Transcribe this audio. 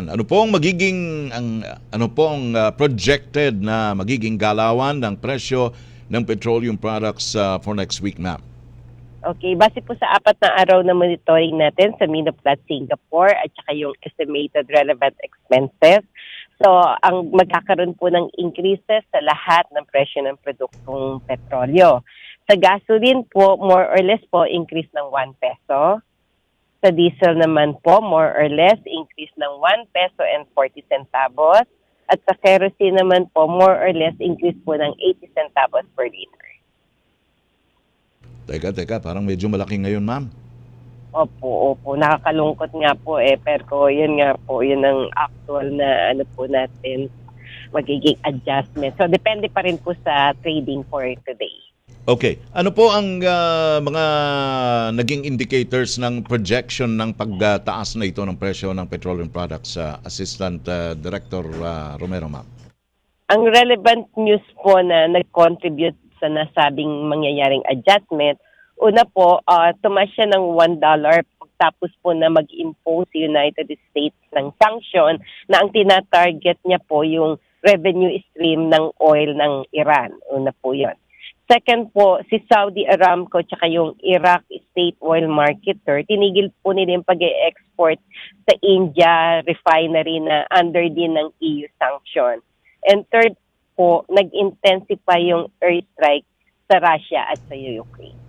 Iran. Ano po ang magiging projected na magiging galawan ng presyo ng petroleum products for next week, ma'am? Okay, base po sa 4 na araw na monitoring natin sa Minoplat Singapore at saka yung estimated relevant expenses. So, ang magkakaroon po ng increases sa lahat ng presyo ng produktong petrolyo. Sa gasoline po, more or less po, increase ng 1 peso. Sa diesel naman po, more or less, increase ng 1 peso and 40 centavos. At sa kerosene naman po, more or less, increase po ng 80 centavos per liter. Teka, parang medyo malaki ngayon, ma'am. Opo. Nakakalungkot nga po pero yun nga po, yun ang actual na po natin magiging adjustment. So, depende pa rin po sa trading for today. Okay. Ano po ang mga naging indicators ng projection ng pagtaas na ito ng presyo ng petroleum products, Assistant Director Romero, ma'am? Ang relevant news po na nag-contribute sa nasabing mangyayaring adjustment, una po, tumaas siya ng $1 pagtapos po na mag-impose si United States ng sanction na ang tina-target niya po yung revenue stream ng oil ng Iran. Una po yun. Second po, si Saudi Aramco tsaka yung Iraq State Oil Marketer, tinigil po nila yung pag-export sa India refinery na under din ng EU sanction. And third po, nag-intensify yung airstrike sa Russia at sa Ukraine.